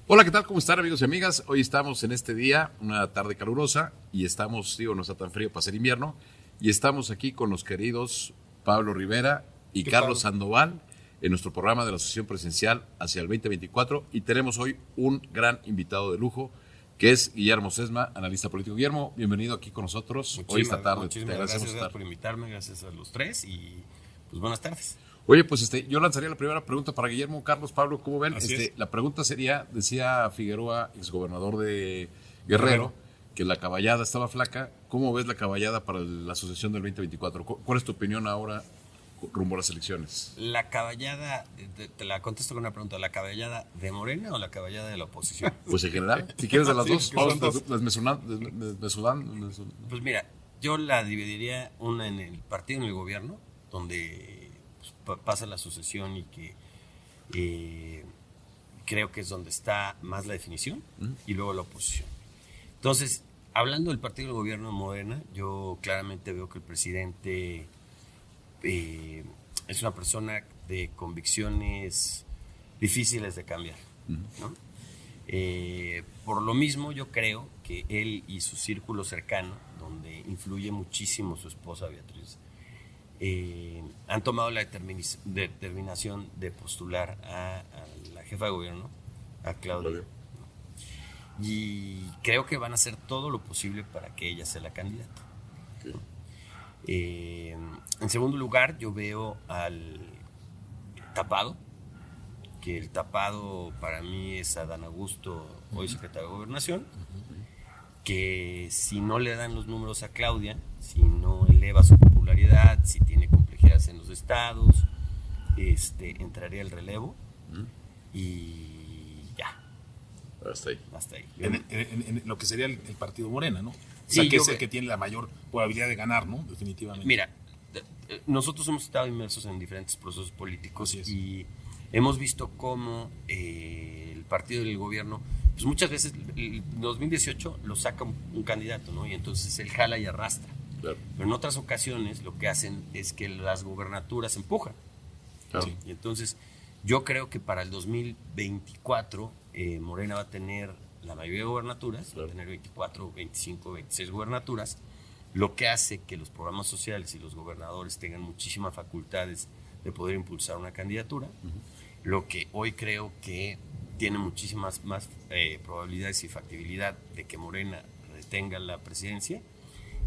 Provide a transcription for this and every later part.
Hola, ¿qué tal? ¿Cómo están, amigos y amigas? Hoy estamos en este día, una tarde calurosa, y estamos, no está tan frío para ser invierno, y estamos aquí con los queridos Pablo Rivera y Carlos Sandoval en nuestro programa de la Asociación Presidencial hacia el 2024, y tenemos hoy un gran invitado de lujo, que es Guillermo Sesma, analista político. Guillermo, bienvenido aquí con nosotros hoy esta tarde. Muchísimas gracias por invitarme, gracias a los tres y pues buenas tardes. Oye, pues yo lanzaría la primera pregunta para Guillermo, Carlos, Pablo, ¿cómo ven? La pregunta sería, decía Figueroa, exgobernador de Guerrero, que la caballada estaba flaca. ¿Cómo ves la caballada para la asociación del 2024? ¿Cuál es tu opinión ahora rumbo a las elecciones? La caballada, te la contesto con una pregunta, ¿la caballada de Morena o la caballada de la oposición? Pues en general, si quieres de las dos, Pues mira, yo la dividiría una en el partido, en el gobierno, donde pasa la sucesión y que creo que es donde está más la definición, y luego la oposición. Entonces, hablando del partido del gobierno de Morena, yo claramente veo que el presidente es una persona de convicciones difíciles de cambiar, ¿no? Por lo mismo, yo creo que él y su círculo cercano, donde influye muchísimo su esposa Beatriz, han tomado la determinación de postular a la jefa de gobierno, a Claudia. Y creo que van a hacer todo lo posible para que ella sea la candidata. En segundo lugar, yo veo al tapado, que el tapado para mí es Adán Augusto, hoy secretario de Gobernación, que si no le dan los números a Claudia, si no eleva su popularidad, si tiene complejidades en los estados, entraría el relevo y ya. Hasta ahí. En lo que sería el partido Morena, ¿no? Sí, o sea, que es el que tiene la mayor probabilidad de ganar, ¿no? Definitivamente. Mira, nosotros hemos estado inmersos en diferentes procesos políticos y hemos visto cómo el partido del gobierno, pues muchas veces en 2018 lo saca un candidato, ¿no? Y entonces él jala y arrastra. Claro. Pero en otras ocasiones lo que hacen es que las gubernaturas empujan. Claro. Y entonces yo creo que para el 2024 Morena va a tener la mayoría de gubernaturas, claro. Va a tener 24, 25, 26 gubernaturas, lo que hace que los programas sociales y los gobernadores tengan muchísimas facultades de poder impulsar una candidatura, lo que hoy creo que tiene muchísimas más probabilidades y factibilidad de que Morena retenga la presidencia,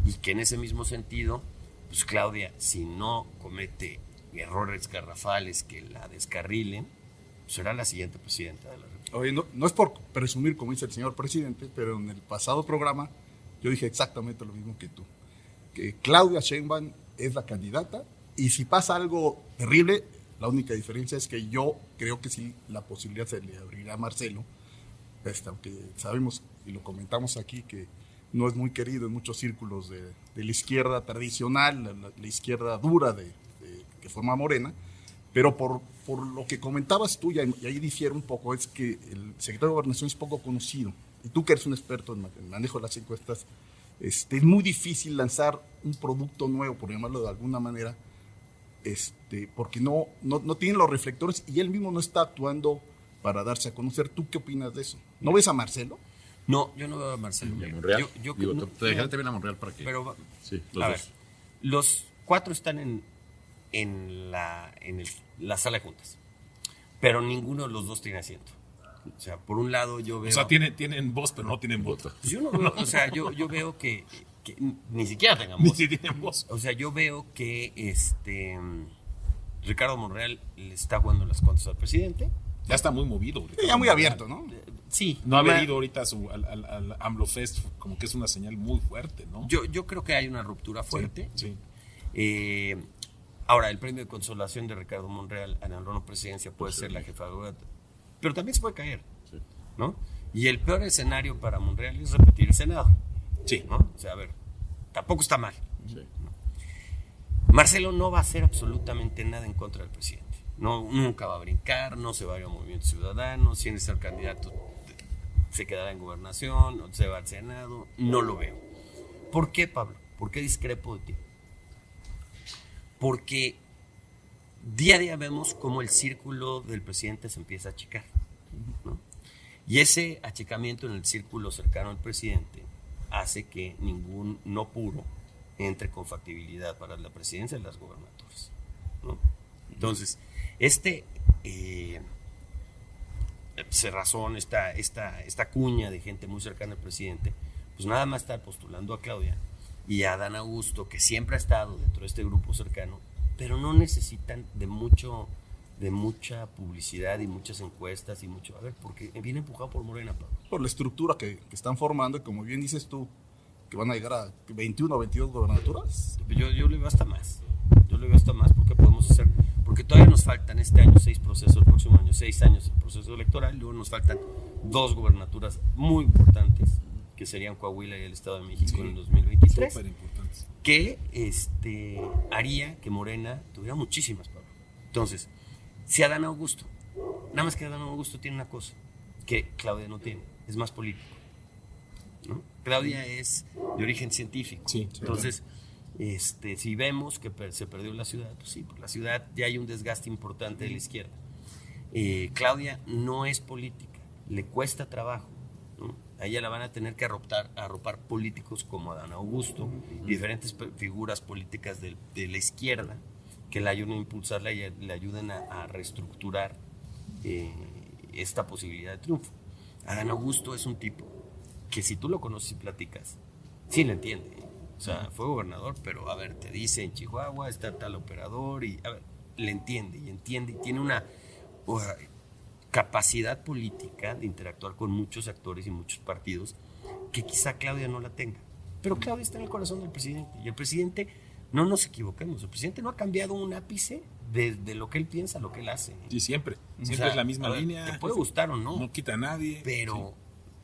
y que en ese mismo sentido, pues Claudia, si no comete errores garrafales que la descarrilen, será la siguiente presidenta de la República. Oye, no es por presumir, como dice el señor presidente, pero en el pasado programa yo dije exactamente lo mismo que tú, que Claudia Sheinbaum es la candidata, y si pasa algo terrible, la única diferencia es que yo creo que sí la posibilidad se le abrirá a Marcelo, aunque sabemos y lo comentamos aquí que no es muy querido en muchos círculos de la izquierda tradicional, la izquierda dura que forma Morena, pero por lo que comentabas tú, y ahí difiere un poco, es que el secretario de Gobernación es poco conocido, y tú que eres un experto en manejo de las encuestas, es muy difícil lanzar un producto nuevo, por llamarlo de alguna manera, porque no tienen los reflectores y él mismo no está actuando para darse a conocer. ¿Tú qué opinas de eso? ¿No ves a Marcelo? No, yo no veo a Marcelo. ¿Y a Monreal? Te dejaré también a Monreal para que... Pero, sí, los cuatro están en la sala de juntas, pero ninguno de los dos tiene asiento. O sea, por un lado yo veo... O sea, tienen voz, pero no tienen voto. Pues yo no veo, o sea, yo veo que ni siquiera tengan voz. Ni siquiera tienen voz. O sea, yo veo que Ricardo Monreal le está jugando las contras al presidente. Ya está muy movido. Ya muy abierto, ¿no? Sí. No haber ido ahorita al AMLO Fest, como que es una señal muy fuerte, ¿no? Yo creo que hay una ruptura fuerte. Sí. Ahora, el premio de consolación de Ricardo Monreal en la no presidencia puede ser la jefa de gobierno, pero también se puede caer, ¿no? Y el peor escenario para Monreal es repetir el Senado. Sí. ¿No? O sea, a ver, tampoco está mal. Sí. ¿No? Marcelo no va a hacer absolutamente nada en contra del presidente. No, nunca va a brincar, no se va a ir a Movimiento Ciudadano, si es el candidato se quedará en gobernación, no se va al Senado, no lo veo. ¿Por qué, Pablo? ¿Por qué discrepo de ti? Porque día a día vemos cómo el círculo del presidente se empieza a achicar, ¿no? Y ese achicamiento en el círculo cercano al presidente hace que ningún no puro entre con factibilidad para la presidencia de las gobernaturas, ¿no? Entonces, cerrazón, esta cuña de gente muy cercana al presidente, pues nada más estar postulando a Claudia y a Adán Augusto, que siempre ha estado dentro de este grupo cercano, pero no necesitan de mucha publicidad y muchas encuestas y mucho, porque viene empujado por Morena, Pablo. Por la estructura que están formando, y como bien dices tú, que van a llegar a 21 o 22 gobernaturas. Yo le veo hasta más. Porque podemos hacer, porque todavía nos faltan este año 6 procesos, el próximo año 6 años el proceso electoral, luego nos faltan 2 gobernaturas muy importantes, que serían Coahuila y el Estado de México en el 2023. Súper importantes. Que haría que Morena tuviera muchísimas, Pablo. Entonces, si Adán Augusto, nada más que Adán Augusto tiene una cosa que Claudia no tiene, es más político, ¿no? Claudia es de origen científico. Sí, entonces, si vemos que se perdió la ciudad, pues sí, por la ciudad ya hay un desgaste importante de la izquierda. Claudia no es política, le cuesta trabajo, ¿no? A ella la van a tener que arropar políticos como Adán Augusto y diferentes figuras políticas de la izquierda que la ayuden a impulsarla y le ayuden a reestructurar esta posibilidad de triunfo. Adán Augusto es un tipo que si tú lo conoces y platicas, sí le entiende. O sea, fue gobernador, pero te dice en Chihuahua está tal operador y le entiende y tiene una capacidad política de interactuar con muchos actores y muchos partidos que quizá Claudia no la tenga. Pero Claudia está en el corazón del presidente y el presidente, no nos equivoquemos, el presidente no ha cambiado un ápice de lo que él piensa, lo que él hace. Sí, siempre O sea, es la misma línea. Te puede gustar o no. No quita a nadie. Pero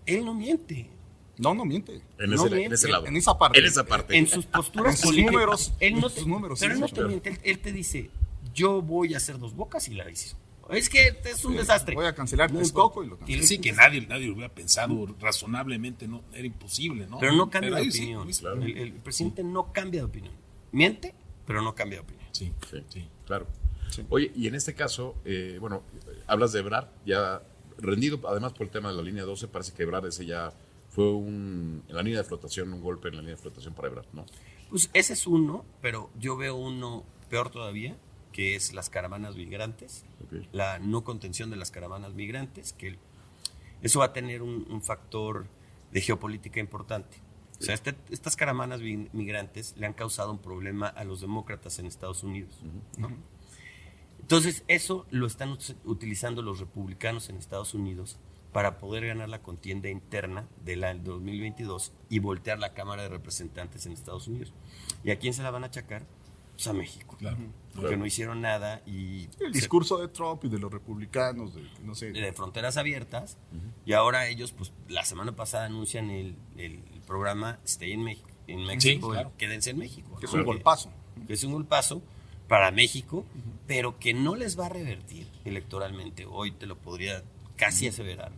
él no miente. No miente. En miente. ese lado. En esa parte. En esa parte. En sus posturas En sus políticas, números, él no en sus números, pero sí, él no sí, te claro. miente, él te dice, yo voy a hacer 2 bocas y la hizo. Es que es un desastre. Voy a cancelar No Texcoco y lo Y cancelo. Sí, que nadie lo hubiera pensado razonablemente, no era imposible, ¿no? Pero no cambia de ahí sí, opinión. claro. El presidente no cambia de opinión. Miente, pero no cambia de opinión. Sí, Sí, sí. claro. Sí. Oye, y en este caso, hablas de Ebrard, ya rendido, además por el tema de la línea 12, parece que Ebrard ese ya fue en la línea de flotación, un golpe en la línea de flotación para Ebrard, ¿no? Pues ese es uno, pero yo veo uno peor todavía, que es las caravanas migrantes, Ok. la no contención de las caravanas migrantes, que eso va a tener un factor de geopolítica importante. O sea, estas caravanas migrantes le han causado un problema a los demócratas en Estados Unidos, ¿no? Entonces, eso lo están utilizando los republicanos en Estados Unidos para poder ganar la contienda interna del 2022 y voltear la Cámara de Representantes en Estados Unidos. ¿Y a quién se la van a achacar? Pues a México. Claro. Porque Claro. no hicieron nada y El discurso de Trump y de los republicanos, no sé. de fronteras abiertas, y ahora ellos, pues la semana pasada anuncian el programa Stay in México, claro. quédense en México. Que es ¿no? un golpazo. Que es un golpazo para México, pero que no les va a revertir electoralmente. Hoy te lo podría casi aseverar,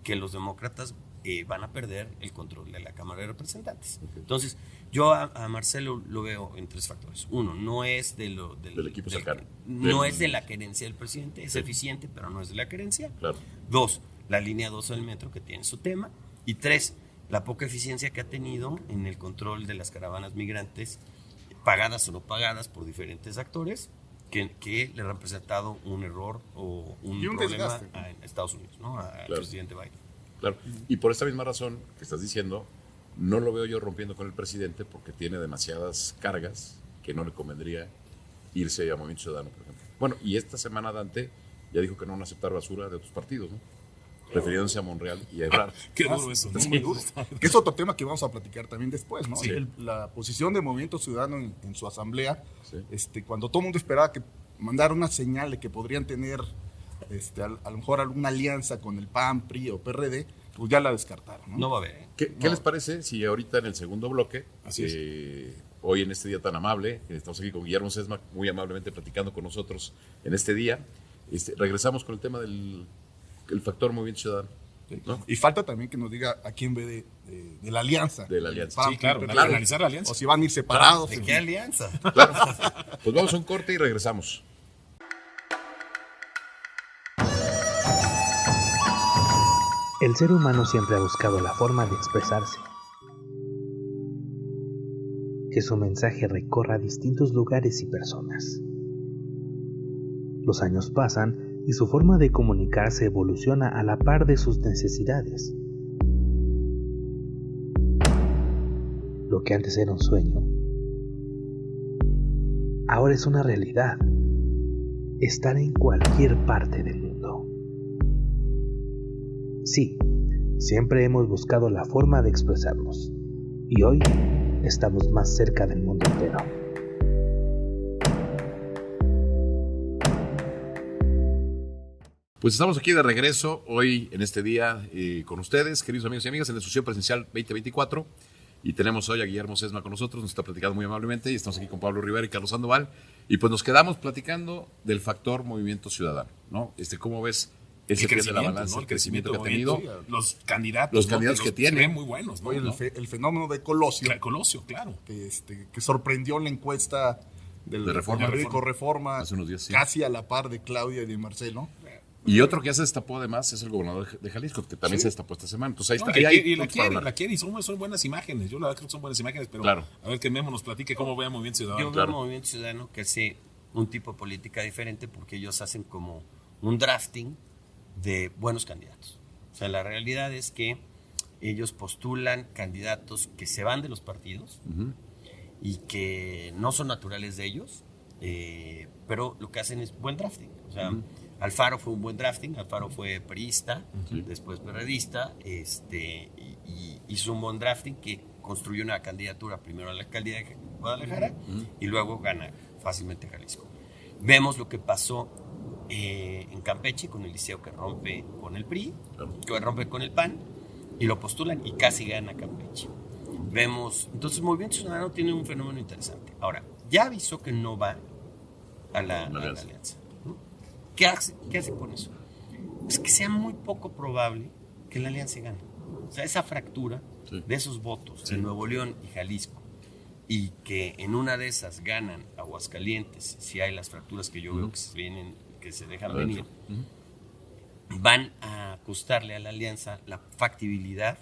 que los demócratas van a perder el control de la Cámara de Representantes. Entonces, yo a Marcelo lo veo en 3 factores. Uno, no es del equipo cercano. No es de la querencia del presidente, es eficiente, pero no es de la querencia. Claro. 2, la línea 12 del metro, que tiene su tema. Y 3, la poca eficiencia que ha tenido en el control de las caravanas migrantes, pagadas o no pagadas por diferentes actores, que le han representado un error o un Y un problema desgaste. a Estados Unidos, ¿no? Al Claro. presidente Biden. Claro. Y por esta misma razón que estás diciendo, no lo veo yo rompiendo con el presidente porque tiene demasiadas cargas que no le convendría irse a Movimiento Ciudadano, por ejemplo. Bueno, y esta semana Dante ya dijo que no van a aceptar basura de otros partidos, ¿no? Refiriéndose a Monreal y a Ebrard. Qué duro eso. Es muy duro. Que es otro tema que vamos a platicar también después, ¿no? Sí. La posición del Movimiento Ciudadano en su asamblea, Sí. cuando todo el mundo esperaba que mandara una señal de que podrían tener a lo mejor alguna alianza con el PAN, PRI o PRD, pues ya la descartaron, ¿no? No va a haber, ¿eh? ¿Qué les parece si ahorita en el segundo bloque, Así hoy en este día tan amable, estamos aquí con Guillermo Sesma, muy amablemente platicando con nosotros en este día, regresamos con el tema del factor Movimiento Ciudadano, ¿no? Y falta también que nos diga a quién ve de la alianza. De la alianza. PAN, Sí, claro, PRI, analizar la alianza. O si van a ir separados. ¿De qué alianza? Claro. Pues vamos a un corte y regresamos. El ser humano siempre ha buscado la forma de expresarse, que su mensaje recorra distintos lugares y personas. Los años pasan y su forma de comunicarse evoluciona a la par de sus necesidades. Lo que antes era un sueño, ahora es una realidad. Estar en cualquier parte del mundo. Sí, siempre hemos buscado la forma de expresarnos, y hoy estamos más cerca del mundo entero. Pues estamos aquí de regreso hoy en este día con ustedes, queridos amigos y amigas, en la Exposición Presencial 2024. Y tenemos hoy a Guillermo Sesma con nosotros, nos está platicando muy amablemente, y estamos aquí con Pablo Rivera y Carlos Sandoval. Y pues nos quedamos platicando del factor movimiento ciudadano, ¿no? ¿Cómo ves ese pie de la balanza, ¿no? el crecimiento que ha tenido? Los candidatos, los candidatos que tiene. Se ven muy buenos, ¿no? Oye, el fenómeno de Colosio, Colosio, claro. que sorprendió en la encuesta de Reforma. del periódico Reforma, hace unos días, sí. Casi a la par de Claudia y de Marcelo. Y otro que ya se destapó además es el gobernador de Jalisco, que también Sí. se destapó esta semana. Entonces ahí No, está. y la quiere, y son buenas imágenes. Yo la verdad creo que son buenas imágenes, pero Claro. A ver que Memo nos platique cómo ve a Movimiento Ciudadano. Yo veo un Movimiento Ciudadano que hace un tipo de política diferente porque ellos hacen como un drafting de buenos candidatos. O sea, la realidad es que ellos postulan candidatos que se van de los partidos y que no son naturales de ellos, pero lo que hacen es buen drafting. O sea, Alfaro fue un buen drafting, Alfaro fue priista, después perredista, y hizo un buen drafting que construyó una candidatura primero a la alcaldía de Guadalajara y luego gana fácilmente Jalisco. Vemos lo que pasó en Campeche con el Liceo, que rompe con el PRI, que rompe con el PAN, y lo postulan y casi gana Campeche. Vemos, entonces Movimiento Ciudadano tiene un fenómeno interesante. Ahora, ya avisó que no va a la alianza. ¿Qué hace con eso? Pues que sea muy poco probable que la alianza gane. O sea, esa fractura de esos votos en Nuevo León y Jalisco, y que en una de esas ganan Aguascalientes, si hay las fracturas que yo veo que se dejan venir, van a costarle a la alianza la factibilidad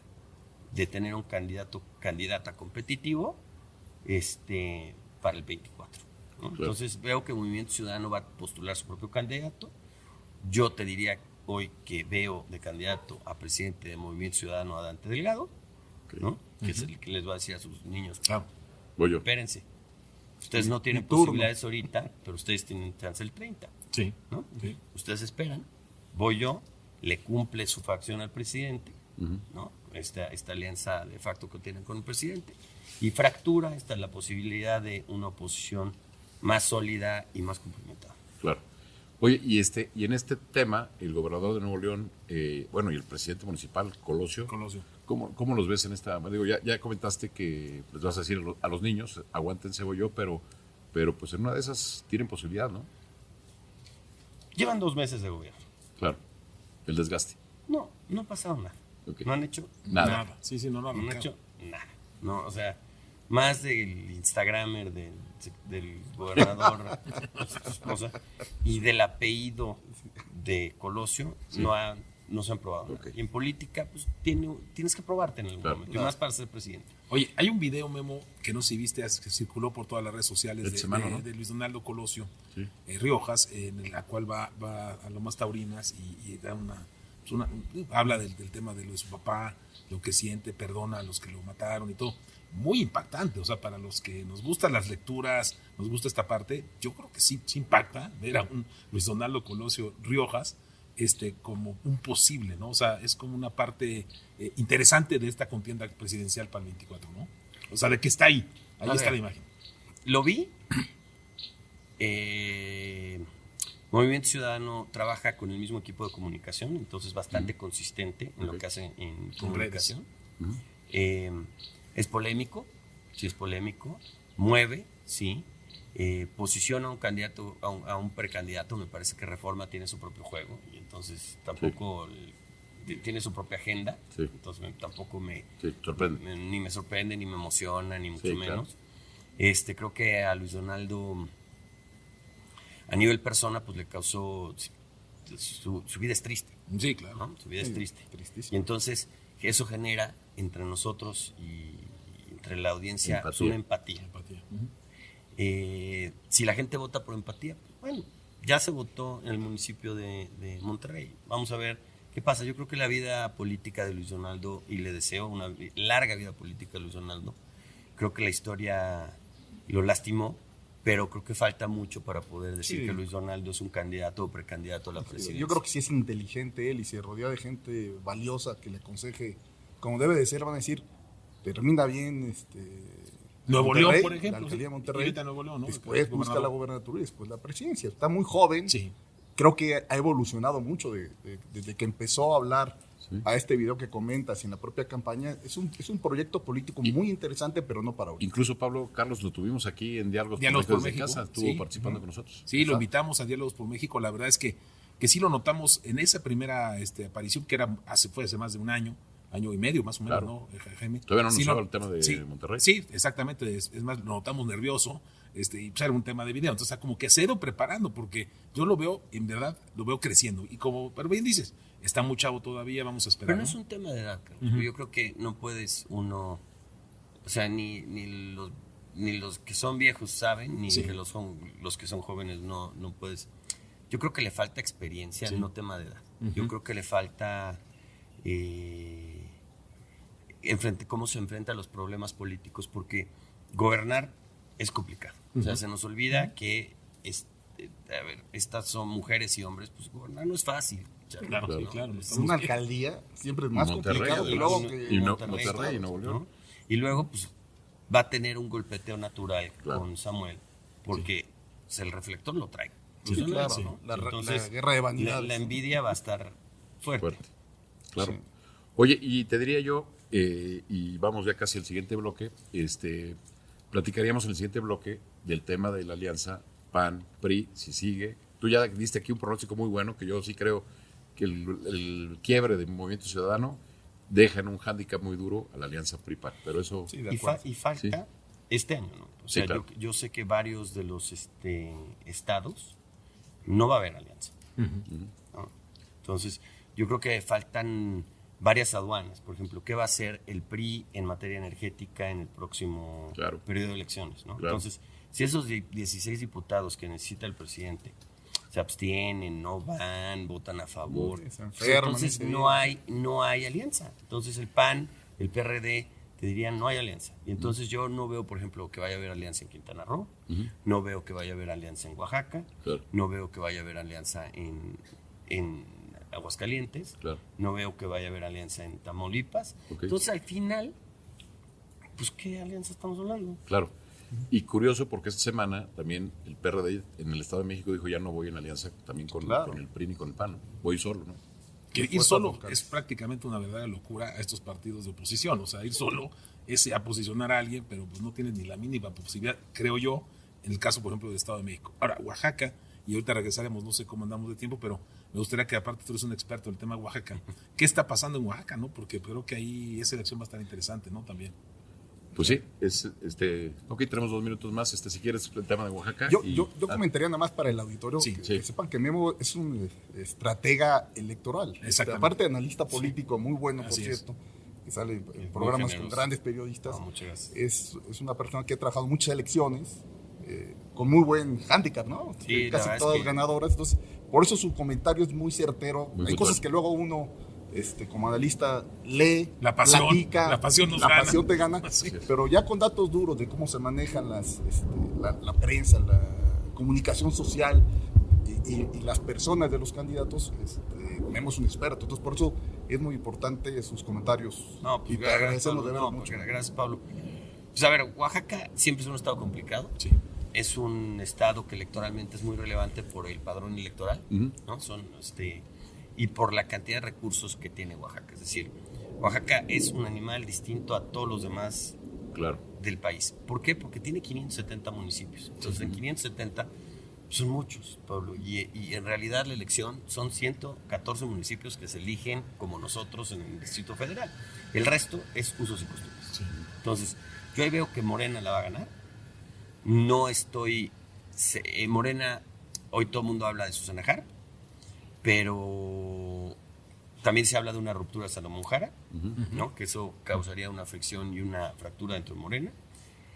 de tener un candidata competitivo para el 24. ¿no? Claro. Entonces veo que Movimiento Ciudadano va a postular su propio candidato. Yo te diría hoy que veo de candidato a presidente de Movimiento Ciudadano a Dante Delgado, ¿no? Que es el que les va a decir a sus niños, voy yo. Espérense, ustedes no tienen posibilidades ahorita, pero ustedes tienen chance el 30. Sí. ¿no? Sí. Ustedes esperan, voy yo, le cumple su facción al presidente, ¿no? Esta alianza de facto que tienen con el presidente, y fractura la posibilidad de una oposición más sólida y más complementada. Claro. Oye, y en este tema, el gobernador de Nuevo León, y el presidente municipal, Colosio. ¿Cómo los ves en esta? Digo, ya comentaste que les vas a decir a los niños, aguántense, voy yo, pero pues en una de esas tienen posibilidad, ¿no? Llevan 2 meses de gobierno. Claro. El desgaste. No ha pasado nada. Okay. No han hecho nada. Sí, no han hecho nada. No, o sea, más del Instagramer del gobernador, su esposa, y del apellido de Colosio, no se han probado. Okay. Y en política, pues tienes que probarte en algún momento, y más para ser presidente. Oye, hay un video, Memo, que no sé si viste, que circuló por todas las redes sociales de Luis Donaldo Colosio, Riojas, en la cual va a Lomas Taurinas y da habla del tema de lo de su papá, lo que siente, perdona a los que lo mataron y todo. Muy impactante, o sea, para los que nos gustan las lecturas, nos gusta esta parte, yo creo que sí impacta ver a un Luis Donaldo Colosio Riojas como un posible, ¿no? O sea, es como una parte interesante de esta contienda presidencial para el 24, ¿no? O sea, de que está ahí está la imagen. Lo vi. Movimiento Ciudadano trabaja con el mismo equipo de comunicación, entonces bastante consistente en lo que hace en comunicación. Es polémico, sí es polémico, mueve, sí, posiciona a un candidato, a un precandidato. Me parece que Reforma tiene su propio juego y entonces tampoco tiene su propia agenda, entonces tampoco ni me sorprende, ni me emociona, ni mucho menos. Creo que a Luis Donaldo, a nivel persona, pues le causó, su vida es triste, Sí, claro. ¿no? Su vida es triste. Tristísimo. Y entonces eso genera entre nosotros y entre la audiencia Empatía. una empatía. Si la gente vota por empatía, bueno, ya se votó en el municipio de Monterrey. Vamos a ver qué pasa. Yo creo que la vida política de Luis Donaldo, y le deseo una larga vida política a Luis Donaldo, creo que la historia lo lastimó, pero creo que falta mucho para poder decir que Luis Donaldo es un candidato o precandidato a la presidencia. Yo creo que si es inteligente él y se rodea de gente valiosa que le aconseje como debe de ser, van a decir, termina bien Nuevo Monterrey, León, por ejemplo. la alcaldía de Monterrey, Y ahorita Nuevo León, ¿no? después busca la gobernatura y después la presidencia. Está muy joven. Sí. Creo que ha evolucionado mucho desde que empezó a hablar a este video que comentas en la propia campaña. Es un proyecto político muy interesante, pero no para hoy. Incluso Pablo Carlos lo tuvimos aquí en Diálogos por desde México. casa, estuvo participando con nosotros. Sí, lo invitamos a Diálogos por México. La verdad es que sí lo notamos en esa primera aparición, que fue hace más de un año y medio más o menos, Claro. ¿no, Jaime? Todavía no Sí, anunciaba el tema de Monterrey. Sí, exactamente. Es más, lo notamos nervioso. Y pues era un tema de video. Entonces, como que se ha ido preparando, porque yo lo veo, en verdad, lo veo creciendo. Y pero bien dices, está muy chavo todavía, vamos a esperar. Pero no es un tema de edad, Carlos. Yo creo que no puedes o sea, ni los que son viejos saben, ni que los que son jóvenes no puedes. Yo creo que le falta experiencia, no tema de edad. Yo creo que le falta cómo se enfrenta a los problemas políticos, porque gobernar es complicado. O sea, se nos olvida que estas son mujeres y hombres, pues gobernar no es fácil. Claro. Una alcaldía siempre es más Monterrey, complicado que luego que Monterrey y Nuevo León. ¿no? Y luego, pues, va a tener un golpeteo natural con Samuel, porque el reflector lo trae. Sí, claro, ¿no? la Entonces, guerra de vanidades. la envidia va a estar fuerte. Claro. Sí. Oye, y te diría yo, y vamos ya casi al siguiente bloque, platicaríamos en el siguiente bloque del tema de la alianza PAN, PRI, si sigue. Tú ya diste aquí un pronóstico muy bueno, que yo sí creo que el quiebre del Movimiento Ciudadano deja en un hándicap muy duro a la alianza PRI-PAN, pero eso... Sí, de acuerdo. Y falta este año, ¿no? O sea, claro. yo sé que varios de los estados no va a haber alianza. ¿No? Entonces, yo creo que faltan varias aduanas. Por ejemplo, ¿qué va a hacer el PRI en materia energética en el próximo periodo de elecciones? ¿No? Claro. Entonces, si esos 16 diputados que necesita el presidente se abstienen, no van, votan a favor, Se enferman, entonces no hay alianza. Entonces el PAN, el PRD, te dirían no hay alianza. Y entonces yo no veo, por ejemplo, que vaya a haber alianza en Quintana Roo, no veo que vaya a haber alianza en Oaxaca, no veo que vaya a haber alianza en Aguascalientes, no veo que vaya a haber alianza en Tamaulipas. Entonces al final, pues ¿qué alianza estamos hablando? Claro. Y curioso porque esta semana también el PRD en el Estado de México dijo ya no voy en alianza también con el PRI ni con el PAN, ¿no? Voy solo, ¿no? Que ir solo es prácticamente una verdadera locura a estos partidos de oposición. O sea, ir solo es a posicionar a alguien, pero pues no tienes ni la mínima posibilidad, creo yo, en el caso, por ejemplo, del Estado de México. Ahora, Oaxaca, y ahorita regresaremos, no sé cómo andamos de tiempo, pero me gustaría que aparte tú eres un experto en el tema de Oaxaca. ¿Qué está pasando en Oaxaca, no? Porque creo que ahí esa elección va a estar interesante, ¿no? También. Pues sí, ok, tenemos 2 minutos más, si quieres, el tema de Oaxaca. Yo comentaría nada más para el auditorio que sepan que Memo es un estratega electoral. Aparte de analista político muy bueno, por cierto, que sale en programas con grandes periodistas. Es una persona que ha trabajado muchas elecciones, con muy buen hándicap, ¿no? Sí, casi todas ganadoras. Entonces, por eso su comentario es muy certero. Hay cosas que luego uno... como analista lee, platica, la pasión te gana, pero ya con datos duros de cómo se manejan la prensa, la comunicación social y las personas de los candidatos, tenemos un experto. Entonces, por eso es muy importante sus comentarios. No, pues, y te agradecemos de verdad mucho. Gracias, Pablo. Pues a ver, Oaxaca siempre es un estado complicado. Sí. Es un estado que electoralmente es muy relevante por el padrón electoral, ¿no? Y por la cantidad de recursos que tiene Oaxaca. Es decir, Oaxaca es un animal distinto a todos los demás del país. ¿Por qué? Porque tiene 570 municipios. Entonces, en 570 son muchos, Pablo. Y en realidad la elección son 114 municipios que se eligen como nosotros en el Distrito Federal. El resto es usos y costumbres. Sí. Entonces, yo ahí veo que Morena la va a ganar. Morena, hoy todo el mundo habla de Susana Harp, pero También se habla de una ruptura salomón-jara, ¿no? Que eso causaría una fricción y una fractura dentro de Morena.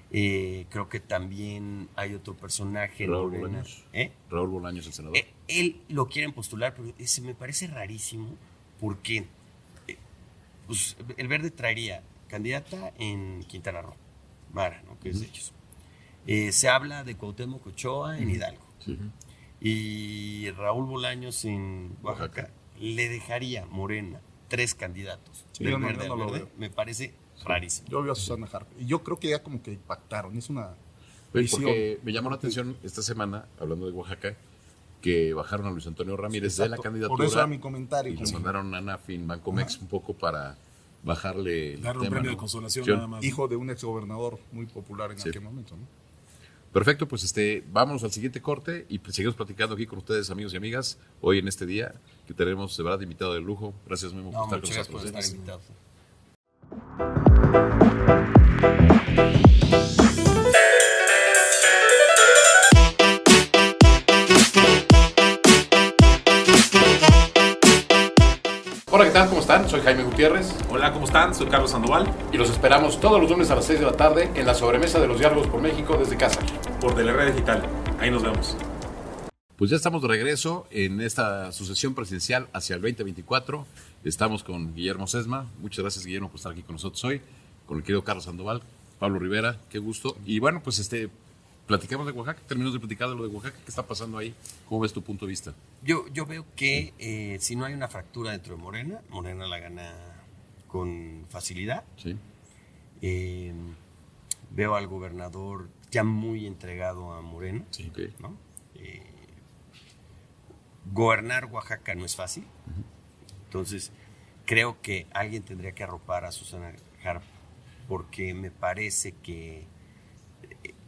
Creo que también hay otro personaje en Raúl Morena. Bolaños. ¿Eh? Raúl Bolaños, el senador. Él lo quieren postular, pero ese me parece rarísimo porque pues, el Verde traería candidata en Quintana Roo, Mara, ¿no? Que es de ellos. Se habla de Cuauhtémoc Ochoa en Hidalgo. Sí. Y Raúl Bolaños en Oaxaca. Le dejaría Morena 3 candidatos del Verde al Verde. Me parece rarísimo. Yo veo a Susana Harper y yo creo que ya como que pactaron, es una visión. Porque me llamó la atención esta semana, hablando de Oaxaca, que bajaron a Luis Antonio Ramírez de la candidatura. Por eso era mi comentario. Y le mandaron a Nafin Bancomex un poco para bajarle el darle un tema, premio ¿no? de consolación nada más. Hijo de un exgobernador muy popular en aquel momento, ¿no? Perfecto, pues vámonos al siguiente corte y seguimos platicando aquí con ustedes, amigos y amigas, hoy en este día que tenemos de verdad invitado de lujo. Gracias, Memo, por estar con Muchas gracias por nosotros. estar invitado. Hola, ¿qué tal? ¿Cómo están? Soy Jaime Gutiérrez Hola, ¿cómo están? Soy Carlos Sandoval, y los esperamos todos los lunes a las 6 de la tarde en la sobremesa de los diálogos por México desde casa. por DLR Digital. Ahí nos vemos. Pues ya estamos de regreso en esta sucesión presidencial hacia el 2024. Estamos con Guillermo Sesma. Muchas gracias, Guillermo, por estar aquí con nosotros hoy. Con el querido Carlos Sandoval, Pablo Rivera, qué gusto. Y bueno, pues platicamos de Oaxaca, terminamos de platicar de lo de Oaxaca. ¿Qué está pasando ahí? ¿Cómo ves tu punto de vista? Yo veo que si no hay una fractura dentro de Morena, Morena la gana con facilidad. Sí. Veo al gobernador ya muy entregado a Morena. Sí, okay. ¿No? Gobernar Oaxaca no es fácil. Entonces, creo que alguien tendría que arropar a Susana Harper, porque me parece que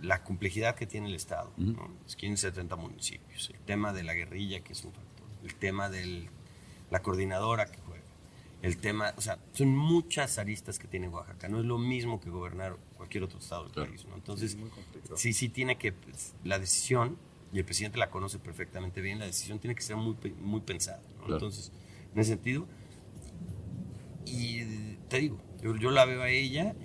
la complejidad que tiene el Estado, ¿no? 570 municipios, el tema de la guerrilla, que es un factor, el tema de la coordinadora que juega, el tema, o sea, son muchas aristas que tiene Oaxaca, no es lo mismo que gobernar cualquier otro estado del país, ¿no? Entonces, sí tiene que, pues, la decisión, y el presidente la conoce perfectamente bien, la decisión tiene que ser muy, muy pensada, ¿no? Claro. Entonces, en ese sentido, y te digo, yo la veo a ella,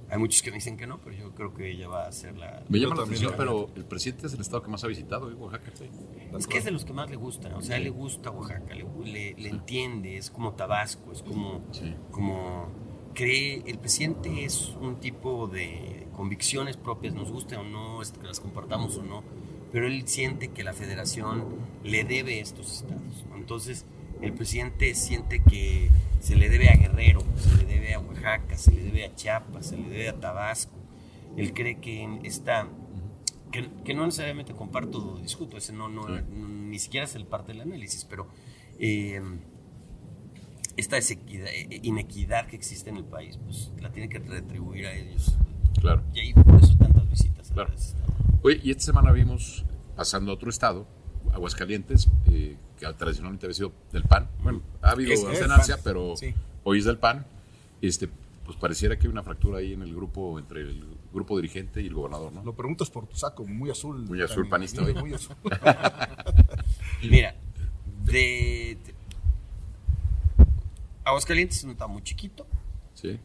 hay muchos que me dicen que no, pero yo creo que ella va a ser la... Me llama la atención, pero el presidente es el estado que más ha visitado, Oaxaca. Sí. Es que es de los que más le gusta, o sea, le gusta Oaxaca, le entiende, es como Tabasco, es como cree, el presidente es un tipo de convicciones propias, nos guste o no, que las compartamos o no, pero él siente que la federación le debe estos estados, ¿no? Entonces, el presidente siente que se le debe a Guerrero, se le debe a Oaxaca, se le debe a Chiapas, se le debe a Tabasco. Él cree que que no necesariamente comparto o discuto, ese ni siquiera es el parte del análisis, pero esta inequidad que existe en el país, pues la tiene que retribuir a ellos. Claro. Y ahí por eso tantas visitas. Claro. Oye, y esta semana vimos, pasando a otro estado, Aguascalientes, que tradicionalmente había sido del PAN. Bueno, ha habido alternancia, pero sí, hoy es del PAN. Pues pareciera que hay una fractura ahí en el grupo, entre el grupo dirigente y el gobernador, ¿no? Lo preguntas por tu saco, muy azul. Muy azul, panista hoy. Muy azul. Mira, Aguascalientes es un estado muy chiquito, sí,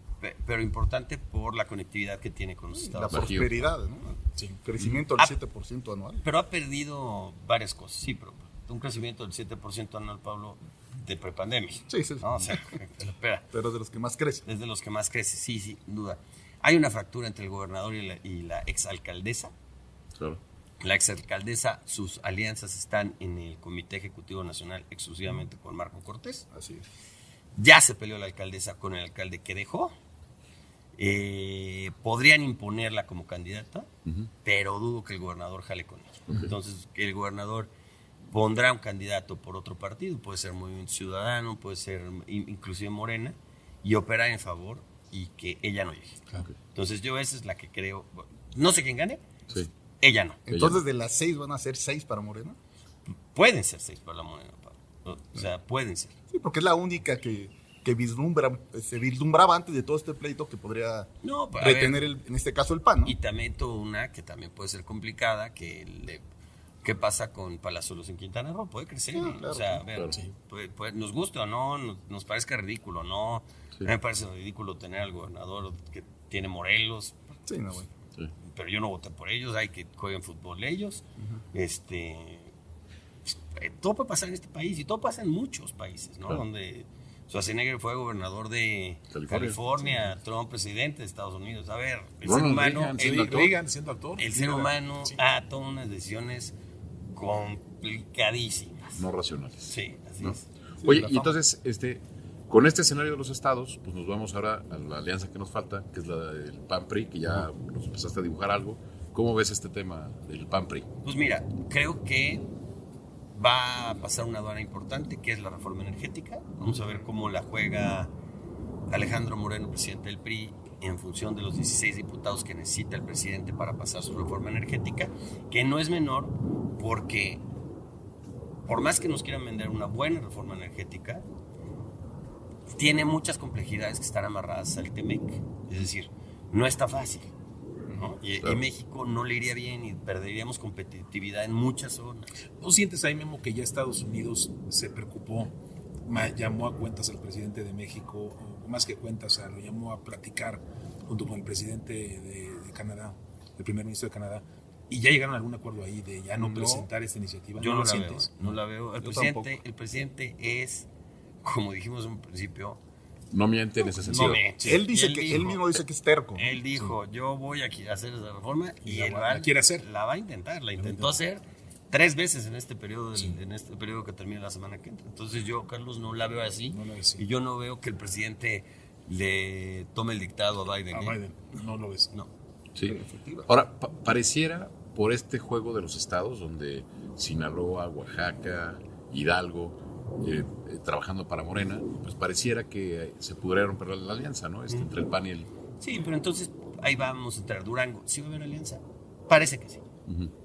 pero importante por la conectividad que tiene con los estados. La prosperidad, ¿no? Sí. Crecimiento del 7% anual. Pero ha perdido varias cosas, sí, pero un crecimiento del 7% anual, Pablo, de prepandemia. Sí. No, o sea, espera. Pero es de los que más crece. Es de los que más crece, sí, sin duda. Hay una fractura entre el gobernador y la exalcaldesa. Claro. La exalcaldesa, sus alianzas están en el Comité Ejecutivo Nacional exclusivamente con Marco Cortés. Así es. Ya se peleó la alcaldesa con el alcalde que dejó. Podrían imponerla como candidata, pero dudo que el gobernador jale con ella. Entonces, el gobernador pondrá un candidato por otro partido, puede ser Movimiento Ciudadano, puede ser inclusive Morena, y operar en favor y que ella no llegue. Okay. Entonces, yo esa es la que creo. No sé quién gane, sí, ella no. Entonces, de las 6 van a ser 6 para Morena. Pueden ser 6 para la Morena, Pablo. O sea, pueden ser. Sí, porque es la única que se vislumbraba antes de todo este pleito que podría retener, en este caso, el PAN, ¿no? Y también una que también puede ser complicada, que ¿Qué pasa con Palazuelos en Quintana Roo? Puede crecer. Claro, o sea, a ver, claro. nos guste o no, nos parezca ridículo, ¿no? Sí. A mí me parece ridículo tener al gobernador que tiene Morelos, Sí, no, güey. Sí. pero yo no voté por ellos, hay que jueguen fútbol ellos. Todo puede pasar en este país y todo pasa en muchos países, ¿no? Claro. Donde Schwarzenegger fue gobernador de California, Trump presidente de Estados Unidos. A ver, el ser humano, siendo actor. el ser humano ha tomado unas decisiones complicadísimas. No racionales. Sí, así ¿no? es. Oye, y entonces, con este escenario de los estados, pues nos vamos ahora a la alianza que nos falta, que es la del PAN-PRI, que ya nos empezaste a dibujar algo. ¿Cómo ves este tema del PAN-PRI? Pues mira, creo que va a pasar una aduana importante, que es la reforma energética. Vamos a ver cómo la juega Alejandro Moreno, presidente del PRI, en función de los 16 diputados que necesita el presidente para pasar su reforma energética, que no es menor porque, por más que nos quieran vender una buena reforma energética, tiene muchas complejidades que están amarradas al TEMEC. Es decir, no está fácil, ¿no? Y México no le iría bien y perderíamos competitividad en muchas zonas. ¿No sientes ahí, Memo, que ya Estados Unidos se preocupó, llamó a cuentas al presidente de México, o más que cuentas, lo llamó a platicar junto con el presidente de Canadá, el primer ministro de Canadá, y ya llegaron a algún acuerdo ahí de ya no presentar esta iniciativa? Yo no la sientes? veo, no la veo. El presidente es, como dijimos en un principio, No miente en ese sentido. no miente. Él mismo dice que es terco. Él dijo, yo voy a hacer esa reforma y él la quiere hacer. La va a intentar, la intentó hacer 3 veces en este periodo, en este periodo que termina la semana que entra. Entonces yo, Carlos, no la veo así. No la ves así. Y yo no veo que el presidente le tome el dictado a Biden. No lo ves. No. Sí. Ahora, pareciera, por este juego de los estados, donde Sinaloa, Oaxaca, Hidalgo, trabajando para Morena, pues pareciera que se pudiera romper la alianza, ¿no? Entre el PAN y el... Sí, pero entonces ahí vamos a entrar. Durango, ¿sí va a haber alianza? Parece que sí.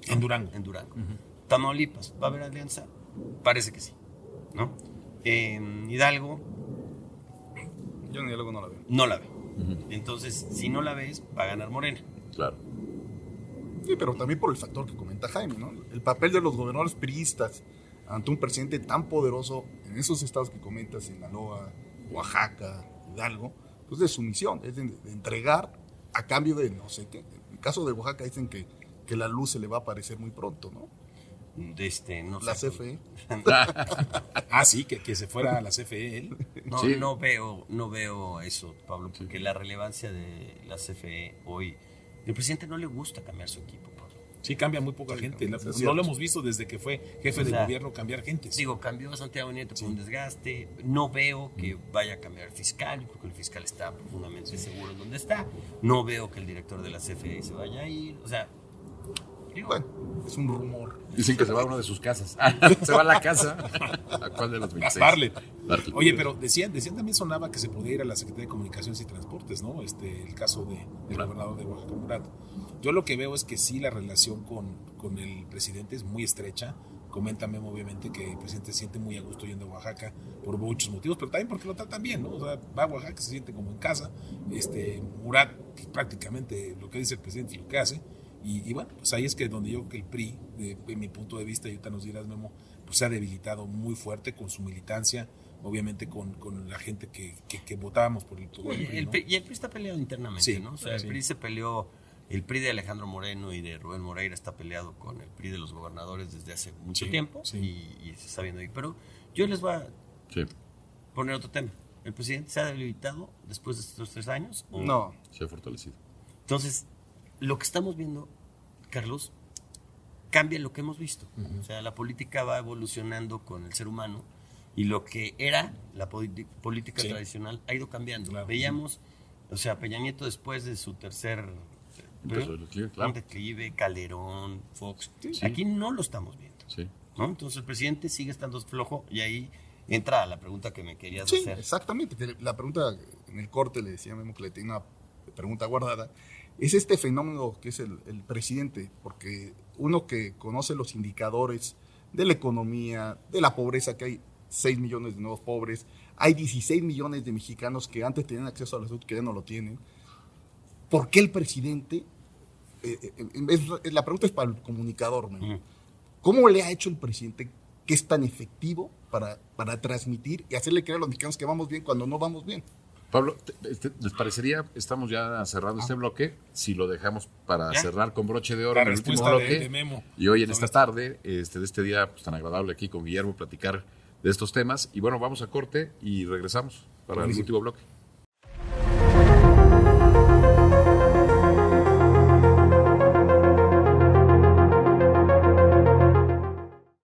En Durango. En Durango. Tamaulipas, ¿va a haber alianza? Parece que sí, ¿no? Hidalgo, Yo en Hidalgo no la veo. no la veo. Entonces, si no la ves, va a ganar Morena. Claro. Sí, pero también por el factor que comenta Jaime, ¿no? El papel de los gobernadores priistas ante un presidente tan poderoso en esos estados que comentas, Sinaloa, Oaxaca, Hidalgo, pues de sumisión, es de entregar a cambio de no sé qué. En el caso de Oaxaca dicen que la luz se le va a aparecer muy pronto, ¿no? No La sé. CFE. Sí, que se fuera a la CFE él. No, Sí. no veo eso, Pablo, porque la relevancia de la CFE hoy, el presidente no le gusta cambiar su equipo, Pablo. Sí, cambia muy poca gente. es No cierto. lo hemos visto desde que fue jefe de gobierno cambiar gente. Digo, cambió a Santiago Nieto por un desgaste. No veo que vaya a cambiar el fiscal. Yo creo que el fiscal está profundamente seguro en donde está. No veo que el director de la CFE se vaya a ir. O sea, digo, Bueno, es un rumor. Dicen que se va a una de sus casas. Se va a la casa. ¿A cuál de los 26? Bartlett. Bartlett. Oye, pero decían también sonaba que se podía ir a la Secretaría de Comunicaciones y Transportes, ¿no? El caso del gobernador de Oaxaca, Murat. Yo lo que veo es que sí, la relación con el presidente es muy estrecha. Comenta Memo, obviamente, que el presidente se siente muy a gusto yendo a Oaxaca por muchos motivos, pero también porque lo tratan bien, ¿no? O sea, va a Oaxaca, se siente como en casa. Murat, pues, prácticamente lo que dice el presidente es lo que hace. Y bueno, pues ahí es que donde yo creo que el PRI, de mi punto de vista, y ahorita nos dirás, Memo, pues se ha debilitado muy fuerte con su militancia, obviamente con la gente que votábamos por el PRI, ¿no? Y el PRI está peleado internamente, Sí, ¿no? O sea, el sí. PRI se peleó, el PRI de Alejandro Moreno y de Rubén Moreira está peleado con el PRI de los gobernadores desde hace mucho Sí, tiempo sí. y se está viendo ahí. Pero yo les voy a Sí, poner otro tema. ¿El presidente se ha debilitado después de estos 3 años? ¿O No. se ha fortalecido. Entonces, lo que estamos viendo, Carlos, cambia lo que hemos visto. O sea, la política va evolucionando con el ser humano y lo que era la política Sí. tradicional ha ido cambiando. Claro. Veíamos, o sea, Peña Nieto después de su tercer Empezó el declive, claro. un declive, Calderón, Fox. Sí. Aquí no lo estamos viendo, Sí. ¿no? Entonces el presidente sigue estando flojo y ahí entra la pregunta que me querías Sí, hacer. exactamente. La pregunta en el corte le decía a Memo que le tenía una pregunta guardada. Es este fenómeno que es el presidente, porque uno que conoce los indicadores de la economía, de la pobreza, que hay 6 millones de nuevos pobres, hay 16 millones de mexicanos que antes tenían acceso a la salud que ya no lo tienen. ¿Por qué el presidente? La pregunta es para el comunicador, Memo. ¿Cómo le ha hecho el presidente que es tan efectivo para transmitir y hacerle creer a los mexicanos que vamos bien cuando no vamos bien? Pablo, ¿les parecería, estamos ya cerrando este bloque, si lo dejamos para cerrar con broche de oro en el último bloque? De Memo. Y hoy en esta tarde, de este día pues, tan agradable aquí con Guillermo, platicar de estos temas. Y bueno, vamos a corte y regresamos para el último bloque.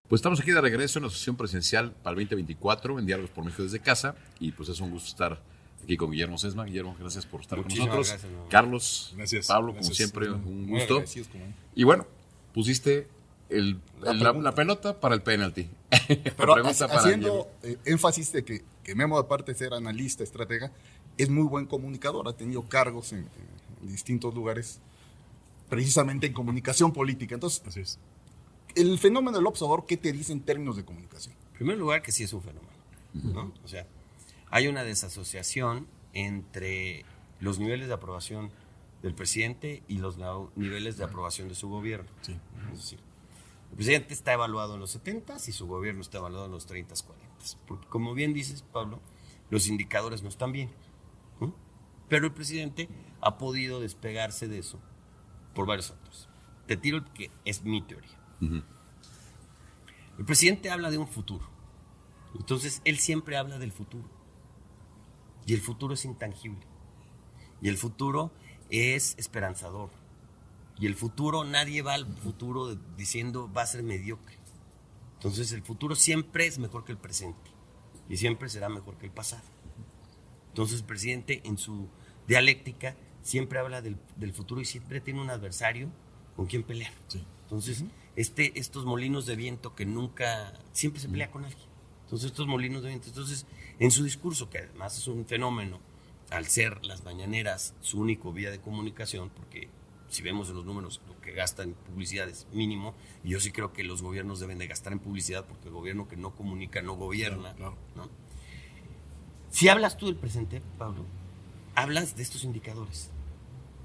Pues estamos aquí de regreso en la sesión presidencial para el 2024 en Diálogos por México desde casa y pues es un gusto estar aquí con Guillermo Sesma. Guillermo, gracias por estar con nosotros. Gracias, Carlos, gracias, Pablo, gracias, como siempre, un gusto. Gracias, y bueno, pusiste la pelota para el penalti. Pero haciendo énfasis de que Memo, aparte de ser analista, estratega, es muy buen comunicador, ha tenido cargos en distintos lugares, precisamente en comunicación política. Entonces, así es. El fenómeno del observador, ¿qué te dice en términos de comunicación? En primer lugar, que sí es un fenómeno, ¿no? O sea, hay una desasociación entre los niveles de aprobación del presidente y los niveles de aprobación de su gobierno. Sí. Es decir, el presidente está evaluado en los 70s y su gobierno está evaluado en los 30s, 40s. Porque, como bien dices, Pablo, los indicadores no están bien. Pero el presidente ha podido despegarse de eso por varios factores. Te tiro el que es mi teoría. El presidente habla de un futuro. Entonces, él siempre habla del futuro. Y el futuro es intangible. Y el futuro es esperanzador. Y el futuro, nadie va al futuro diciendo va a ser mediocre. Entonces, el futuro siempre es mejor que el presente. Y siempre será mejor que el pasado. Entonces, el presidente, en su dialéctica, siempre habla del futuro y siempre tiene un adversario con quien pelear. Sí. Entonces, estos molinos de viento que nunca, siempre se pelea con alguien. Entonces, estos molinos de viento, entonces, en su discurso, que además es un fenómeno, al ser las mañaneras su único vía de comunicación, porque si vemos en los números lo que gastan en publicidad es mínimo, y yo sí creo que los gobiernos deben de gastar en publicidad, porque el gobierno que no comunica no gobierna. Claro. ¿No? Si hablas tú del presente, Pablo, hablas de estos indicadores.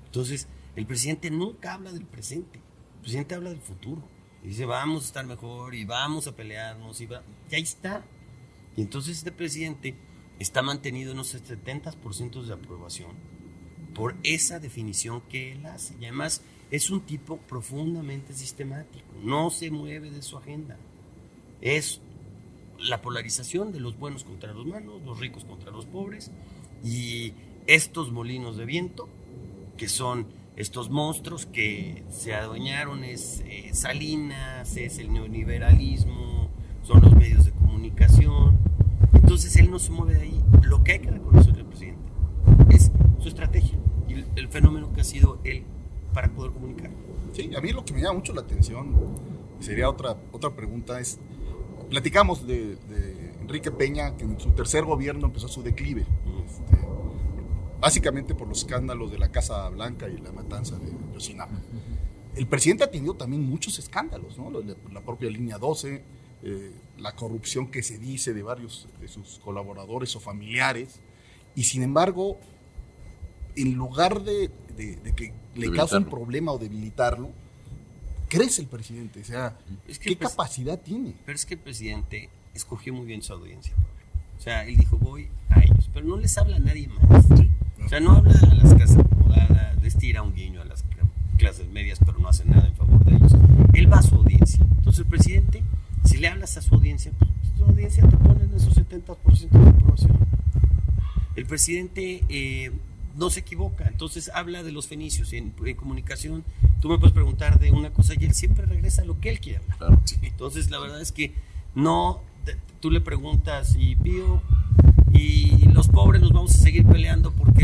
Entonces, el presidente nunca habla del presente, el presidente habla del futuro. Y dice, vamos a estar mejor y vamos a pelearnos. Y ahí está. Y entonces este presidente está mantenido en unos 70% de aprobación por esa definición que él hace. Y además es un tipo profundamente sistemático. No se mueve de su agenda. Es la polarización de los buenos contra los malos, los ricos contra los pobres. Y estos molinos de viento, que son estos monstruos que se adueñaron, es Salinas, es el neoliberalismo, son los medios de comunicación. Entonces él no se mueve de ahí. Lo que hay que reconocer del presidente es su estrategia y el fenómeno que ha sido él para poder comunicar. Sí, a mí lo que me llama mucho la atención, sería otra pregunta, es, platicamos de Enrique Peña, que en su tercer gobierno empezó su declive. Básicamente por los escándalos de la Casa Blanca y la matanza de Ayotzinapa. El presidente ha tenido también muchos escándalos, ¿no? La propia Línea 12, la corrupción que se dice de varios de sus colaboradores o familiares, y sin embargo, en lugar de que le cause un problema o debilitarlo, crece el presidente. O sea, ¿qué capacidad tiene? Pero es que el presidente escogió muy bien su audiencia. O sea, él dijo, voy a ellos, pero no les habla a nadie más. O sea, no habla a las clases acomodadas, les tira un guiño a las clases medias, pero no hace nada en favor de ellos. Él va a su audiencia. Entonces el presidente, si le hablas a su audiencia, pues su audiencia te pone en esos 70% de aprobación. El presidente no se equivoca, entonces habla de los fenicios. En comunicación, tú me puedes preguntar de una cosa y él siempre regresa a lo que él quiere hablar. Claro. Entonces la verdad es que no, tú le preguntas y Pío, y los pobres nos vamos a seguir peleando porque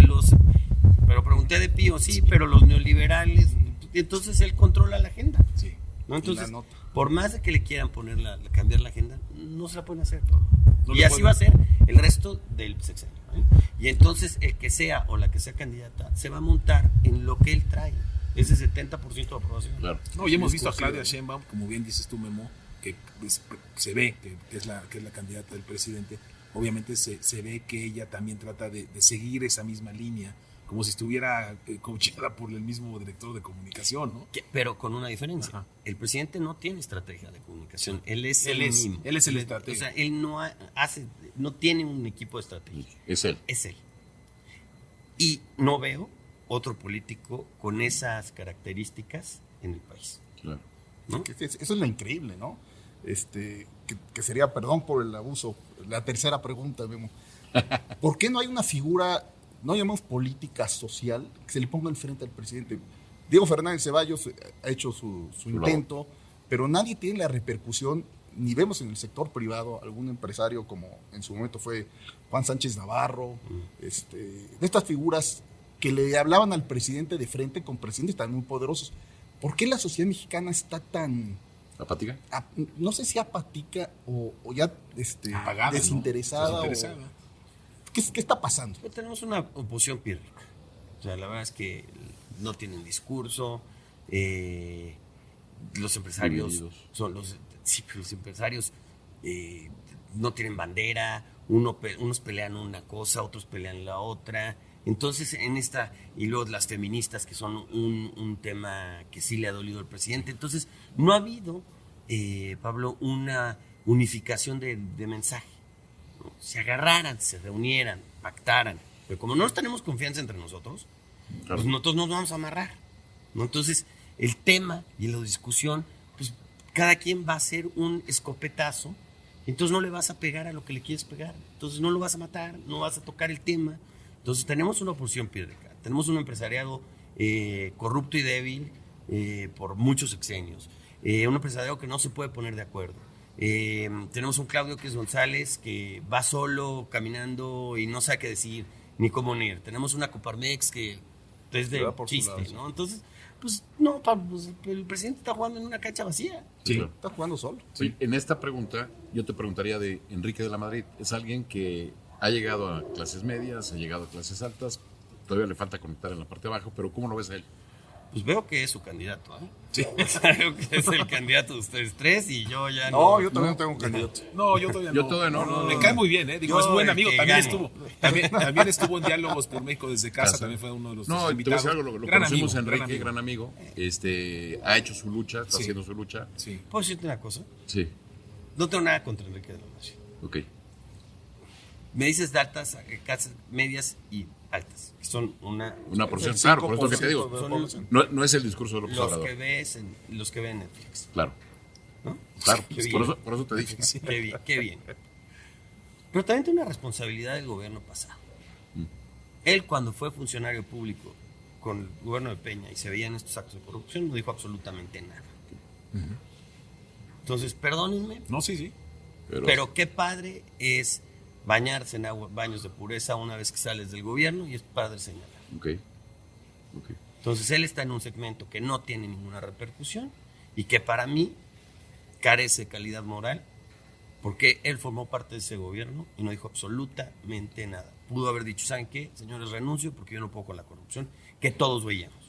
pero pregunté de Pío, sí, pero los neoliberales, entonces él controla la agenda. Sí. ¿No? Entonces, por más de que le quieran cambiar la agenda, no se la pueden hacer, Pablo. Y así va a ser el resto del sexenio. Y entonces el que sea o la que sea candidata se va a montar en lo que él trae, ese 70% de aprobación. Claro. No, y hemos visto a Claudia Sheinbaum, como bien dices tú, Memo, que se ve que es la candidata del presidente. Obviamente se ve que ella también trata de seguir esa misma línea como si estuviera coachada por el mismo director de comunicación, ¿no? Pero con una diferencia. Ajá. El presidente no tiene estrategia de comunicación. Él es el estratega. O sea, él no tiene un equipo de estrategia. Es él. Es él. Y no veo otro político con esas características en el país. Claro. ¿No? Eso es lo increíble, ¿no? Que sería, perdón por el abuso, la tercera pregunta, Memo. ¿Por qué no hay una figura, no llamamos política social, que se le ponga enfrente al presidente? Diego Fernández Ceballos ha hecho su intento, pero nadie tiene la repercusión, ni vemos en el sector privado algún empresario como en su momento fue Juan Sánchez Navarro, de estas figuras que le hablaban al presidente de frente con presidentes tan muy poderosos. ¿Por qué la sociedad mexicana está tan... ¿Apática? No sé si apática o ya apagada, desinteresada? ¿no? Desinteresada. ¿Qué está pasando? Pues tenemos una oposición pírrica. O sea, la verdad es que no tienen discurso. Los empresarios pero los empresarios no tienen bandera. Unos pelean una cosa, otros pelean la otra. Entonces, y luego las feministas, que son un tema que sí le ha dolido al presidente. Entonces, no ha habido, Pablo, una unificación de mensaje. ¿No? Se agarraran, se reunieran, pactaran. Pero como no tenemos confianza entre nosotros, Claro. pues nosotros nos vamos a amarrar, ¿no? Entonces, el tema y la discusión, pues cada quien va a hacer un escopetazo. Entonces no le vas a pegar a lo que le quieres pegar. Entonces no lo vas a matar, no vas a tocar el tema. Entonces tenemos una oposición pírrica, tenemos un empresariado corrupto y débil por muchos sexenios, un empresariado que no se puede poner de acuerdo. Tenemos un Claudio X González que va solo caminando y no sabe qué decir ni cómo unir. Tenemos una Coparmex que es de chiste, lado, ¿no? Entonces, pues no, pues, el presidente está jugando en una cancha vacía. Sí, está jugando solo. Sí. En esta pregunta, yo te preguntaría de Enrique de la Madrid. Es alguien que ha llegado a clases medias, ha llegado a clases altas, todavía le falta conectar en la parte de abajo, pero ¿cómo lo ves a él? Pues veo que es su candidato, ¿eh? Sí. Veo que es el candidato de ustedes tres y yo ya no. No, yo todavía no tengo un candidato. No, yo todavía no. Yo todavía no. Me cae muy bien, ¿eh? Digo, Yo es buen amigo. gane. También estuvo en Diálogos por México desde casa. También fue uno de los No, te voy a invitados. decir algo, lo Gran conocimos a amigo, Enrique, gran amigo. Ha hecho su lucha, está haciendo su lucha. Sí. ¿Puedo decirte una cosa? Sí, No tengo nada contra Enrique de la Madrid. ok. Me dices de altas, clases medias y altas, que son una porción, claro, por eso que te digo. son No es el discurso del observador. los que ven en Netflix, Claro, ¿no? claro, Qué pues bien. por eso te dije. Qué bien. Pero también tiene una responsabilidad del gobierno pasado. Él, cuando fue funcionario público con el gobierno de Peña y se veían estos actos de corrupción, no dijo absolutamente nada. Entonces, perdónenme, No, sí. pero qué padre es bañarse en baños de pureza una vez que sales del gobierno, y es padre señalar. Ok. Entonces él está en un segmento que no tiene ninguna repercusión y que para mí carece de calidad moral, porque él formó parte de ese gobierno y no dijo absolutamente nada. Pudo haber dicho, ¿saben qué? Señores, renuncio porque yo no puedo con la corrupción, que todos veíamos.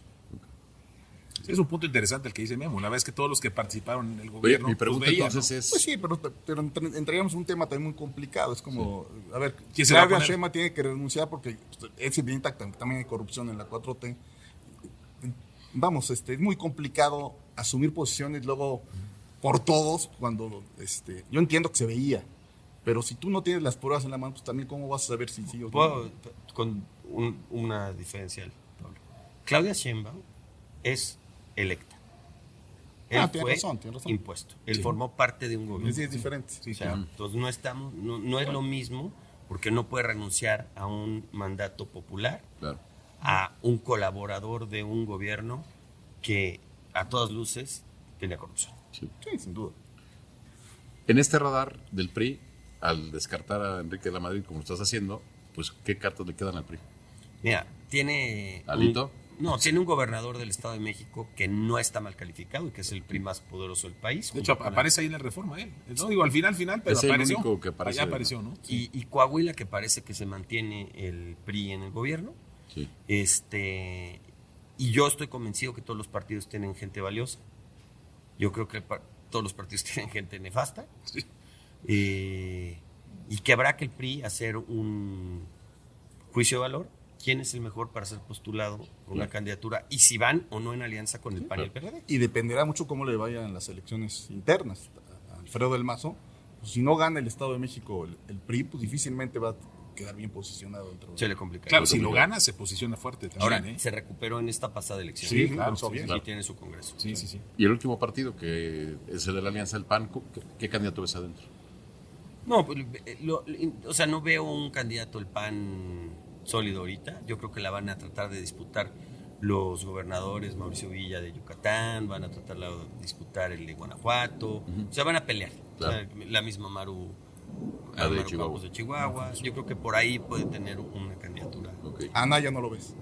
Sí, es un punto interesante el que dice Memo. Una vez que todos los que participaron en el gobierno. Oye, mi pregunta veían, entonces es... Pues sí, pero entraríamos en un tema también muy complicado. Es como, a ver, ¿Quién se va a Claudia poner? Sheinbaum tiene que renunciar porque es evidente que también hay corrupción en la 4T. Vamos, es muy complicado asumir posiciones luego por todos cuando, yo entiendo que se veía, pero si tú no tienes las pruebas en la mano, pues también cómo vas a saber si sí o no. Puedo, con una diferencial, Pablo. Claudia Sheinbaum es electa. Él tiene fue razón. impuesto. Él formó parte de un gobierno. Sí, es diferente. Sí, O sea, claro. entonces no es lo mismo, porque no puede renunciar a un mandato popular, Claro. a un colaborador de un gobierno que a todas luces tiene corrupción. Sí. Sí, sin duda. En este radar del PRI, al descartar a Enrique de la Madrid como lo estás haciendo, pues ¿qué cartas le quedan al PRI? Mira, tiene... ¿Alito? Tiene un gobernador del Estado de México que no está mal calificado y que es el PRI más poderoso del país. De hecho, aparece ahí en la reforma él. No digo al final, pero Es el apareció. único que aparece. Allá apareció, ¿no? Y Coahuila, que parece que se mantiene el PRI en el gobierno. Sí. Y yo estoy convencido que todos los partidos tienen gente valiosa. Yo creo que todos los partidos tienen gente nefasta. Sí. Y que habrá que el PRI hacer un juicio de valor quién es el mejor para ser postulado con una candidatura y si van o no en alianza con el PAN y el PRD. Y dependerá mucho cómo le vayan las elecciones internas. Alfredo del Mazo, pues, si no gana el Estado de México el PRI, pues difícilmente va a quedar bien posicionado dentro de... Se le complica. Claro, si lo gana, se posiciona fuerte también. Ahora, se recuperó en esta pasada elección. Sí, claro. Sí, tiene su congreso. Sí. Y el último partido, que es el de la Alianza del PAN, ¿qué candidato ves adentro? No, pues, o sea, no veo un candidato del PAN sólido ahorita. Yo creo que la van a tratar de disputar los gobernadores, Mauricio Villa de Yucatán, van a tratar de disputar el de Guanajuato, o sea, van a pelear. Claro. O sea, la misma Maru Chihuahua. de Chihuahua. Yo creo que por ahí puede tener una candidatura. Okay. Anaya no lo ves.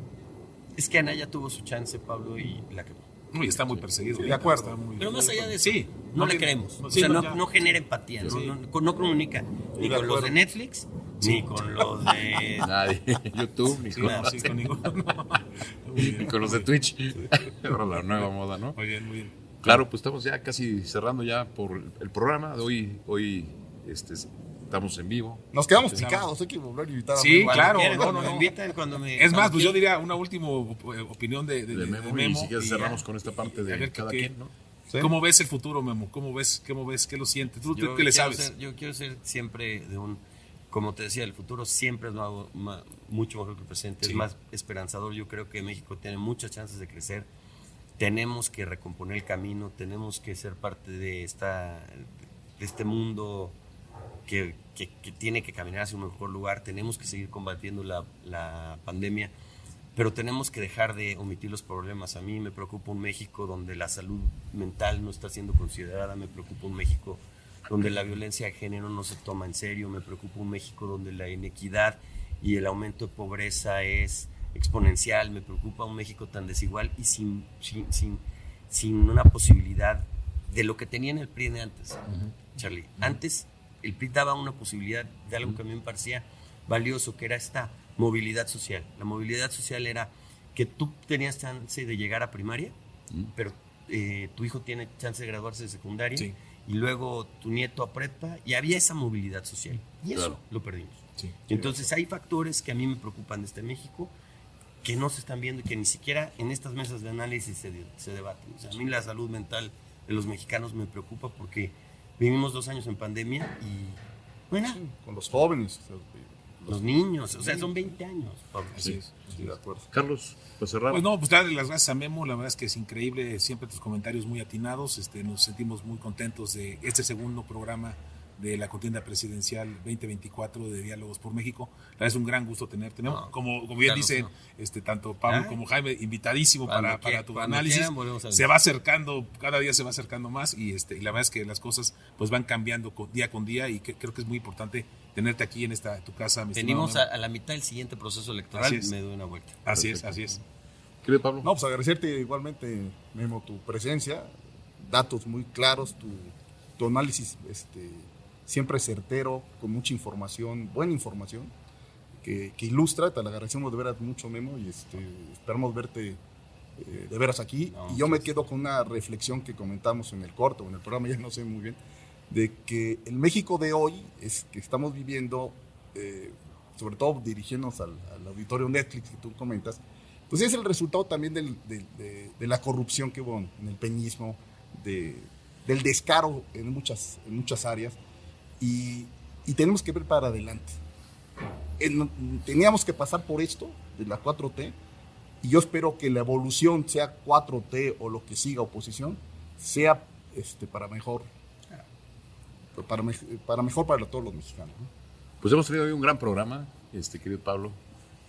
Es que Anaya tuvo su chance, Pablo, y la quemó. No, y está muy perseguido. De acuerdo. Está muy- Pero más allá de eso, Sí. no le creemos. O Sí, sea, ya. no genera empatía, Sí. no comunica ni de con los acuerdo. de Netflix, ni con los de... Nadie. YouTube, ni Sí, con, no, sí, con ninguno. Muy bien. ni con los de Twitch. Ahora la nueva moda, ¿no? Muy bien. Claro, pues estamos ya casi cerrando ya por el programa de hoy. Hoy estamos en vivo. Nos quedamos picados, hay que volver a invitar a Sí, Memo. claro, Cuando no. me invitan, cuando me... Es más, cuando pues yo quieran. diría una última opinión de De Memo, y si quieres cerramos con esta parte a de ver cada qué- quien, ¿no? Sí. ¿Cómo ves el futuro, Memo? ¿Cómo ves? ¿Qué lo sientes? ¿Tú Yo qué le quiero sabes? yo quiero ser siempre como te decía, el futuro siempre es mucho mejor que el presente, Sí. es más esperanzador. Yo creo que México tiene muchas chances de crecer. Tenemos que recomponer el camino, tenemos que ser parte de este mundo que tiene que caminar hacia un mejor lugar. Tenemos que seguir combatiendo la pandemia, pero tenemos que dejar de omitir los problemas. A mí me preocupa un México donde la salud mental no está siendo considerada, me preocupa un México donde la violencia de género no se toma en serio, me preocupa un México donde la inequidad y el aumento de pobreza es exponencial, me preocupa un México tan desigual y sin una posibilidad de lo que tenían el PRI de antes, Charlie. Antes el PRI daba una posibilidad de algo que a mí me parecía valioso, que era esta movilidad social. La movilidad social era que tú tenías chance de llegar a primaria, pero tu hijo tiene chance de graduarse de secundaria, Sí. y luego tu nieto a prepa, y había esa movilidad social. Y eso Claro. lo perdimos. Sí. Entonces hay factores que a mí me preocupan de este México que no se están viendo y que ni siquiera en estas mesas de análisis se debaten. O sea, a mí la salud mental de los mexicanos me preocupa porque vivimos 2 años en pandemia y bueno, Con los jóvenes. O sea, los niños, o sea, son 20 años, Pablo. Así es. sí, de acuerdo. Carlos, pues cerrar. Pues no, pues darle las gracias a Memo, la verdad es que es increíble, siempre tus comentarios muy atinados, nos sentimos muy contentos de este segundo programa de la contienda presidencial 2024 de Diálogos por México. La verdad es un gran gusto tenerte, Memo. No, como bien Carlos, dicen, no. tanto Pablo ¿Ah? como Jaime, invitadísimo para tu cuando análisis. quieran, volvemos a ver. Se va acercando, cada día se va acercando más y la verdad es que las cosas pues van cambiando día con día y creo que es muy importante tenerte aquí en tu casa. mi estimado Venimos Memo. a la mitad del siguiente proceso electoral, Así es. me doy una vuelta. Así es. Querido Pablo. No, pues agradecerte igualmente, Memo, tu presencia, datos muy claros, tu análisis siempre certero, con mucha información, buena información, que ilustra. Te la agradecemos de veras mucho, Memo, y esperamos verte de veras aquí. No, y yo me quedo con una reflexión que comentamos en el corto, en el programa, ya no sé muy bien, de que el México de hoy es que estamos viviendo, sobre todo dirigiéndonos al auditorio Netflix que tú comentas, pues es el resultado también de la corrupción que hubo en el peñismo, del descaro en muchas áreas, y tenemos que ver para adelante. Teníamos que pasar por esto de la 4T, y yo espero que la evolución, sea 4T o lo que siga oposición, sea para mejor para todos los mexicanos, ¿no? Pues hemos tenido hoy un gran programa, querido Pablo.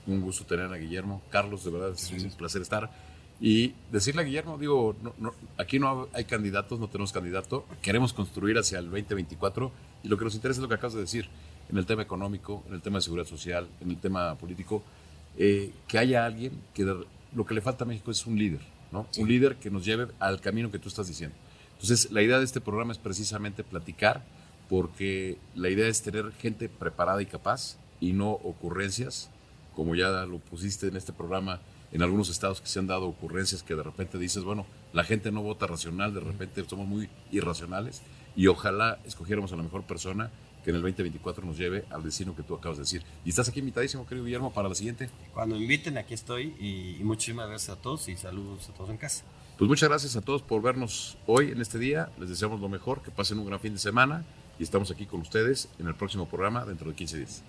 Un gusto tener a Guillermo. Carlos, de verdad, es un placer estar. Y decirle a Guillermo, aquí no hay candidatos, no tenemos candidato. Queremos construir hacia el 2024 y lo que nos interesa es lo que acabas de decir, en el tema económico, en el tema de seguridad social, en el tema político, que haya alguien que lo que le falta a México es un líder, ¿no? Sí. Un líder que nos lleve al camino que tú estás diciendo. Entonces, la idea de este programa es precisamente platicar, porque la idea es tener gente preparada y capaz y no ocurrencias, como ya lo pusiste en este programa, en algunos estados que se han dado ocurrencias que de repente dices, bueno, la gente no vota racional, de repente somos muy irracionales, y ojalá escogiéramos a la mejor persona que en el 2024 nos lleve al destino que tú acabas de decir. Y estás aquí invitadísimo, querido Guillermo, para la siguiente. Cuando me inviten, aquí estoy, y muchísimas gracias a todos y saludos a todos en casa. Pues muchas gracias a todos por vernos hoy en este día. Les deseamos lo mejor, que pasen un gran fin de semana y estamos aquí con ustedes en el próximo programa dentro de 15 días.